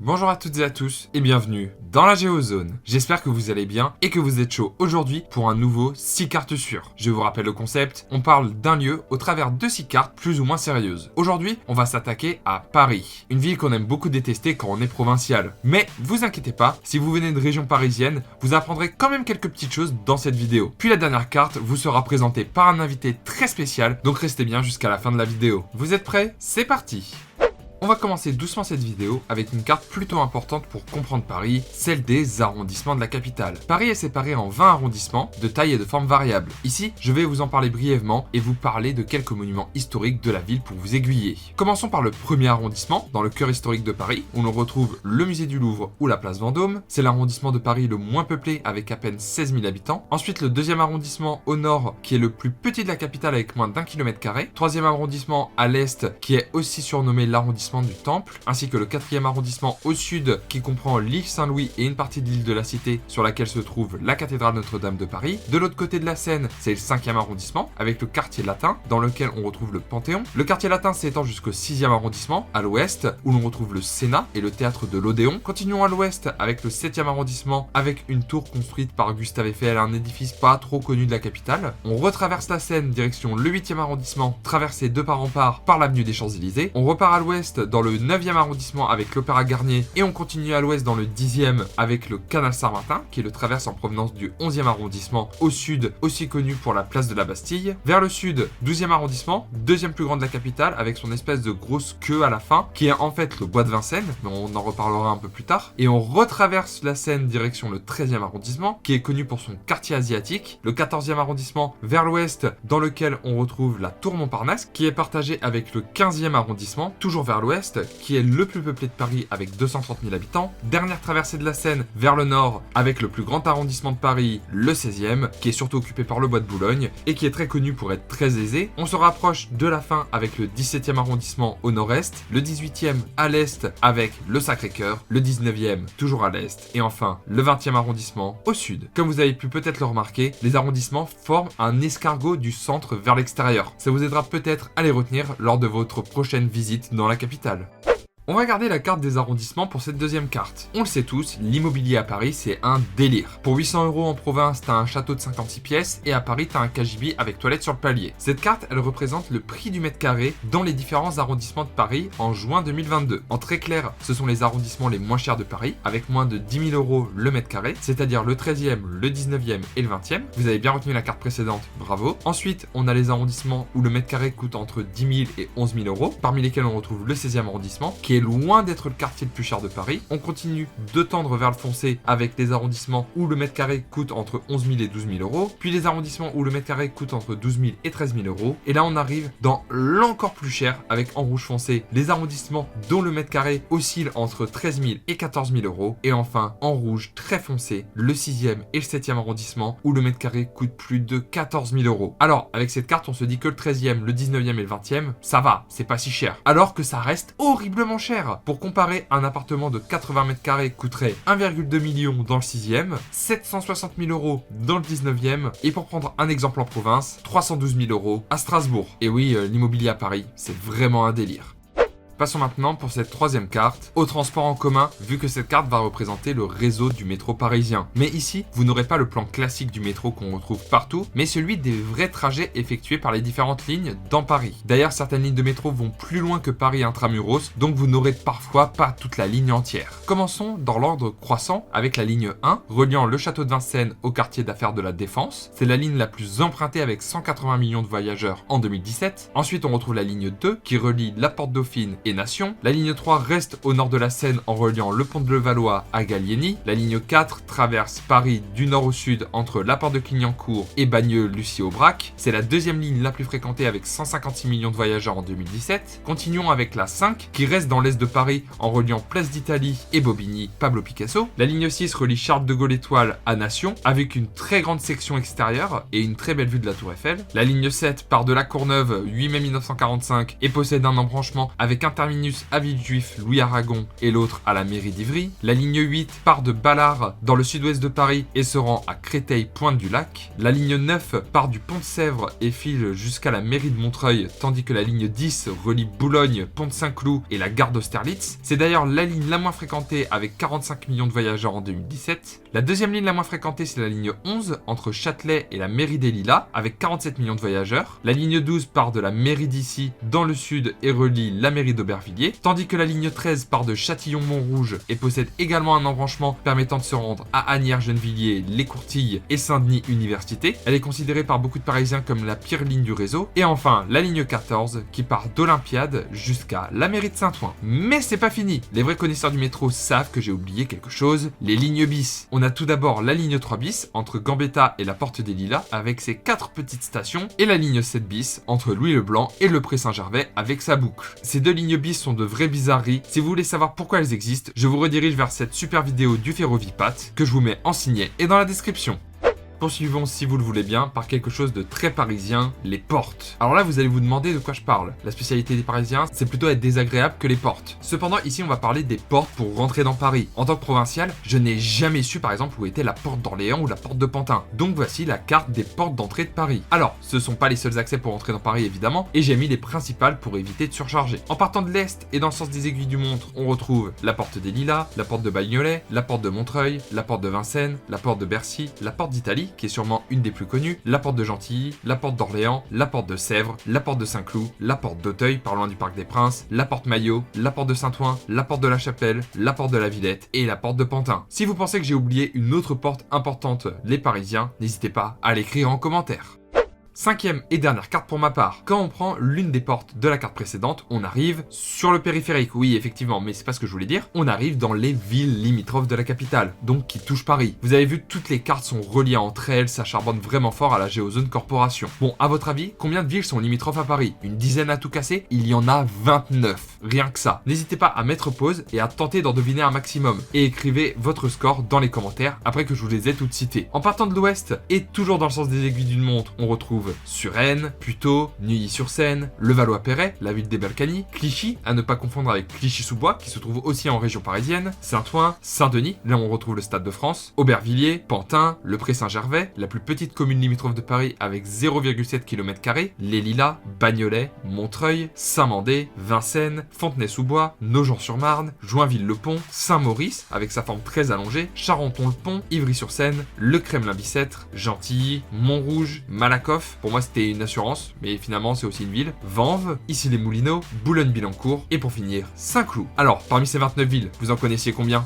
Bonjour à toutes et à tous et bienvenue dans la Géozone. J'espère que vous allez bien et que vous êtes chaud aujourd'hui pour un nouveau 6 cartes sûres. Je vous rappelle le concept, on parle d'un lieu au travers de 6 cartes plus ou moins sérieuses. Aujourd'hui, on va s'attaquer à Paris, une ville qu'on aime beaucoup détester quand on est provincial. Mais vous inquiétez pas, si vous venez de région parisienne, vous apprendrez quand même quelques petites choses dans cette vidéo. Puis la dernière carte vous sera présentée par un invité très spécial, donc restez bien jusqu'à la fin de la vidéo. Vous êtes prêts? C'est parti! On va commencer doucement cette vidéo avec une carte plutôt importante pour comprendre Paris, celle des arrondissements de la capitale. Paris est séparé en 20 arrondissements de taille et de forme variables. Ici, je vais vous en parler brièvement et vous parler de quelques monuments historiques de la ville pour vous aiguiller. Commençons par le premier arrondissement, dans le cœur historique de Paris, où l'on retrouve le musée du Louvre ou la place Vendôme. C'est l'arrondissement de Paris le moins peuplé avec à peine 16 000 habitants. Ensuite, le deuxième arrondissement au nord, qui est le plus petit de la capitale avec moins d'1 km². Troisième arrondissement à l'est, qui est aussi surnommé l'arrondissement du Temple, ainsi que le 4e arrondissement au sud qui comprend l'île Saint-Louis et une partie de l'île de la Cité sur laquelle se trouve la cathédrale Notre-Dame de Paris. De l'autre côté de la Seine, c'est le 5e arrondissement avec le quartier latin dans lequel on retrouve le Panthéon. Le quartier latin s'étend jusqu'au 6e arrondissement à l'ouest où l'on retrouve le Sénat et le théâtre de l'Odéon. Continuons à l'ouest avec le 7e arrondissement avec une tour construite par Gustave Eiffel, un édifice pas trop connu de la capitale. On retraverse la Seine direction le 8e arrondissement, traversé de part en part par l'avenue des Champs-Élysées. On repart à l'ouest dans le 9e arrondissement avec l'Opéra Garnier et on continue à l'ouest dans le 10e avec le canal Saint-Martin qui le traverse en provenance du 11e arrondissement au sud, aussi connu pour la place de la Bastille. Vers le sud, 12e arrondissement, deuxième plus grand de la capitale avec son espèce de grosse queue à la fin qui est en fait le bois de Vincennes, mais on en reparlera un peu plus tard. Et on retraverse la Seine direction le 13e arrondissement qui est connu pour son quartier asiatique, le 14e arrondissement vers l'ouest dans lequel on retrouve la tour Montparnasse qui est partagée avec le 15e arrondissement, toujours vers l'ouest, qui est le plus peuplé de Paris avec 230 000 habitants. Dernière traversée de la Seine vers le nord avec le plus grand arrondissement de Paris, le 16e, qui est surtout occupé par le bois de Boulogne et qui est très connu pour être très aisé. On se rapproche de la fin avec le 17e arrondissement au nord-est, le 18e à l'est avec le Sacré-Cœur, le 19e toujours à l'est et enfin le 20e arrondissement au sud. Comme vous avez pu peut-être le remarquer, les arrondissements forment un escargot du centre vers l'extérieur. Ça vous aidera peut-être à les retenir lors de votre prochaine visite dans la capitale. On va regarder la carte des arrondissements pour cette deuxième carte. On le sait tous, l'immobilier à Paris, c'est un délire. Pour 800 € en province, t'as un château de 56 pièces et à Paris, t'as un KGB avec toilette sur le palier. Cette carte, elle représente le prix du mètre carré dans les différents arrondissements de Paris en juin 2022. En très clair, ce sont les arrondissements les moins chers de Paris, avec moins de 10 000 € le mètre carré, c'est-à-dire le 13e, le 19e et le 20e. Vous avez bien retenu la carte précédente, bravo. Ensuite, on a les arrondissements où le mètre carré coûte entre 10 000 et 11 000 €, parmi lesquels on retrouve le 16e arrondissement, qui est loin d'être le quartier le plus cher de Paris. On continue de tendre vers le foncé avec les arrondissements où le mètre carré coûte entre 11 000 et 12 000 €, puis les arrondissements où le mètre carré coûte entre 12 000 et 13 000 €, et là on arrive dans l'encore plus cher avec en rouge foncé les arrondissements dont le mètre carré oscille entre 13 000 et 14 000 €, et enfin en rouge très foncé le 6e et le 7e arrondissement où le mètre carré coûte plus de 14 000 €. Alors avec cette carte on se dit que le 13e, le 19e et le 20e, ça va, c'est pas si cher, alors que ça reste horriblement cher. Pour comparer, un appartement de 80 mètres carrés coûterait 1,2 million dans le 6e, 760 000 € dans le 19e, et pour prendre un exemple en province, 312 000 € à Strasbourg. Et oui, l'immobilier à Paris, c'est vraiment un délire. Passons maintenant pour cette troisième carte, au transport en commun, vu que cette carte va représenter le réseau du métro parisien. Mais ici, vous n'aurez pas le plan classique du métro qu'on retrouve partout, mais celui des vrais trajets effectués par les différentes lignes dans Paris. D'ailleurs, certaines lignes de métro vont plus loin que Paris intramuros, donc vous n'aurez parfois pas toute la ligne entière. Commençons dans l'ordre croissant avec la ligne 1, reliant le château de Vincennes au quartier d'affaires de la Défense. C'est la ligne la plus empruntée avec 180 millions de voyageurs en 2017. Ensuite, on retrouve la ligne 2 qui relie la Porte Dauphine et Nation. La ligne 3 reste au nord de la Seine en reliant le pont de Levallois à Gallieni. La ligne 4 traverse Paris du nord au sud entre la porte de Clignancourt et Bagneux-Lucie-Aubrac. C'est la deuxième ligne la plus fréquentée avec 156 millions de voyageurs en 2017. Continuons avec la 5 qui reste dans l'est de Paris en reliant Place d'Italie et Bobigny, Pablo Picasso. La ligne 6 relie Charles de Gaulle Étoile à Nation avec une très grande section extérieure et une très belle vue de la Tour Eiffel. La ligne 7 part de la Courneuve 8 mai 1945 et possède un embranchement avec un terminus à Villejuif, Louis Aragon et l'autre à la mairie d'Ivry. La ligne 8 part de Ballard dans le sud-ouest de Paris et se rend à Créteil-Pointe-du-Lac. La ligne 9 part du Pont de Sèvres et file jusqu'à la mairie de Montreuil, tandis que la ligne 10 relie Boulogne, Pont-de-Saint-Cloud et la gare d'Austerlitz. C'est d'ailleurs la ligne la moins fréquentée avec 45 millions de voyageurs en 2017. La deuxième ligne la moins fréquentée, c'est la ligne 11 entre Châtelet et la mairie des Lilas avec 47 millions de voyageurs. La ligne 12 part de la mairie d'Issy dans le sud et relie la mairie d'Aubervilliers, tandis que la ligne 13 part de Châtillon-Montrouge et possède également un embranchement permettant de se rendre à Asnières-Gennevilliers, Les Courtilles et Saint-Denis Université. Elle est considérée par beaucoup de Parisiens comme la pire ligne du réseau. Et enfin, la ligne 14 qui part d'Olympiade jusqu'à la mairie de Saint-Ouen. Mais c'est pas fini. Les vrais connaisseurs du métro savent que j'ai oublié quelque chose, les lignes bis. On a tout d'abord la ligne 3 bis entre Gambetta et la Porte des Lilas avec ses 4 petites stations et la ligne 7 bis entre Louis-le-Blanc et le Pré-Saint-Gervais avec sa boucle. Ces deux lignes bis sont de vraies bizarreries. Si vous voulez savoir pourquoi elles existent, je vous redirige vers cette super vidéo du Ferrovipat que je vous mets en signet et dans la description. Poursuivons, si vous le voulez bien, par quelque chose de très parisien, les portes. Alors là, vous allez vous demander de quoi je parle. La spécialité des Parisiens, c'est plutôt être désagréable que les portes. Cependant, ici, on va parler des portes pour rentrer dans Paris. En tant que provincial, je n'ai jamais su, par exemple, où était la porte d'Orléans ou la porte de Pantin. Donc voici la carte des portes d'entrée de Paris. Alors, ce sont pas les seuls accès pour entrer dans Paris, évidemment, et j'ai mis les principales pour éviter de surcharger. En partant de l'est et dans le sens des aiguilles du montre, on retrouve la porte des Lilas, la porte de Bagnolet, la porte de Montreuil, la porte de Vincennes, la porte de Bercy, la porte d'Italie, qui est sûrement une des plus connues, la porte de Gentilly, la porte d'Orléans, la porte de Sèvres, la porte de Saint-Cloud, la porte d'Auteuil, par loin du Parc des Princes, la porte Maillot, la porte de Saint-Ouen, la porte de la Chapelle, la porte de la Villette et la porte de Pantin. Si vous pensez que j'ai oublié une autre porte importante, les Parisiens, n'hésitez pas à l'écrire en commentaire. Cinquième et dernière carte pour ma part. Quand on prend l'une des portes de la carte précédente, on arrive sur le périphérique. Oui, effectivement, mais c'est pas ce que je voulais dire. On arrive dans les villes limitrophes de la capitale, donc qui touchent Paris. Vous avez vu, toutes les cartes sont reliées entre elles, ça charbonne vraiment fort à la Géozone Corporation. Bon, à votre avis, combien de villes sont limitrophes à Paris? Une dizaine à tout casser? Il y en a 29. Rien que ça. N'hésitez pas à mettre pause et à tenter d'en deviner un maximum. Et écrivez votre score dans les commentaires après que je vous les ai toutes citées. En partant de l'ouest et toujours dans le sens des aiguilles d'une montre, on retrouve Suresnes, Puteaux, Neuilly-sur-Seine, Levallois-Perret, la ville des Balkany, Clichy, à ne pas confondre avec Clichy-sous-Bois, qui se trouve aussi en région parisienne, Saint-Ouen, Saint-Denis, là où on retrouve le Stade de France, Aubervilliers, Pantin, le Pré-Saint-Gervais, la plus petite commune limitrophe de Paris avec 0,7 km², les Lilas, Bagnolet, Montreuil, Saint-Mandé, Vincennes, Fontenay-sous-Bois, Nogent-sur-Marne, Joinville-le-Pont, Saint-Maurice, avec sa forme très allongée, Charenton-le-Pont, Ivry-sur-Seine, le Kremlin-Bicêtre, Gentilly, Montrouge, Malakoff, pour moi c'était une assurance, mais finalement c'est aussi une ville, Vanves, Issy-les-Moulineaux, Boulogne-Billancourt, et pour finir, Saint-Cloud. Alors, parmi ces 29 villes, vous en connaissiez combien ?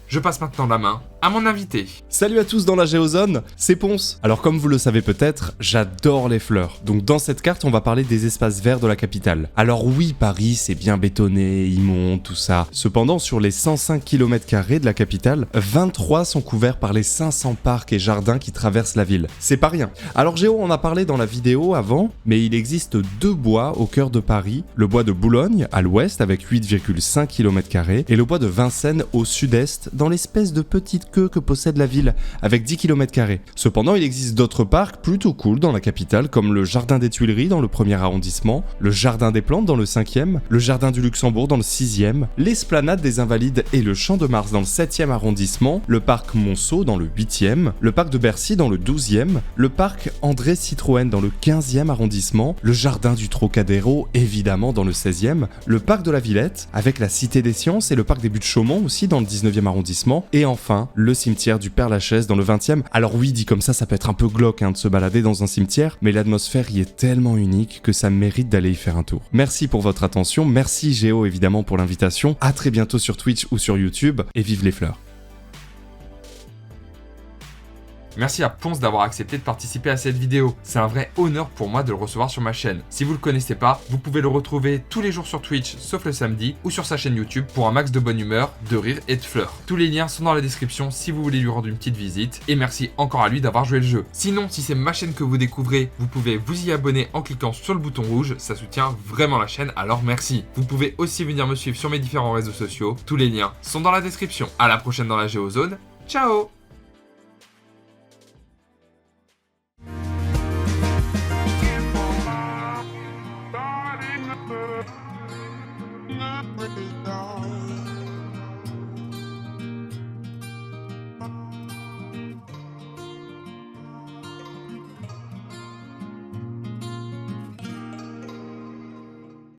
Je passe maintenant la main à mon invité. Salut à tous dans la Géozone, c'est Ponce. Alors comme vous le savez peut-être, j'adore les fleurs. Donc dans cette carte, on va parler des espaces verts de la capitale. Alors oui, Paris, c'est bien bétonné, immonde, tout ça. Cependant, sur les 105 km² de la capitale, 23 sont couverts par les 500 parcs et jardins qui traversent la ville. C'est pas rien. Alors Géo en a parlé dans la vidéo avant, mais il existe 2 bois au cœur de Paris. Le bois de Boulogne, à l'ouest, avec 8,5 km², et le bois de Vincennes, au sud-est, dans l'espèce de petite queue que possède la ville, avec 10 km². Cependant, il existe d'autres parcs plutôt cool dans la capitale, comme le Jardin des Tuileries dans le 1er arrondissement, le Jardin des Plantes dans le 5e, le Jardin du Luxembourg dans le 6e, l'Esplanade des Invalides et le Champ de Mars dans le 7e arrondissement, le parc Monceau dans le 8e, le parc de Bercy dans le 12e, le parc André Citroën dans le 15e arrondissement, le Jardin du Trocadéro évidemment dans le 16e, le parc de la Villette, avec la Cité des Sciences et le parc des Buttes-Chaumont aussi dans le 19e arrondissement, et enfin le cimetière du Père-Lachaise dans le 20e. Alors oui, dit comme ça peut être un peu glauque de se balader dans un cimetière, mais l'atmosphère y est tellement unique que ça mérite d'aller y faire un tour. Merci pour votre attention, merci Géo évidemment pour l'invitation, à très bientôt sur Twitch ou sur YouTube, et vive les fleurs. Merci à Ponce d'avoir accepté de participer à cette vidéo. C'est un vrai honneur pour moi de le recevoir sur ma chaîne. Si vous le connaissez pas, vous pouvez le retrouver tous les jours sur Twitch, sauf le samedi, ou sur sa chaîne YouTube pour un max de bonne humeur, de rire et de fleurs. Tous les liens sont dans la description si vous voulez lui rendre une petite visite, et merci encore à lui d'avoir joué le jeu. Sinon, si c'est ma chaîne que vous découvrez, vous pouvez vous y abonner en cliquant sur le bouton rouge, ça soutient vraiment la chaîne, alors merci. Vous pouvez aussi venir me suivre sur mes différents réseaux sociaux, tous les liens sont dans la description. À la prochaine dans la Géozone, ciao! No. bébé.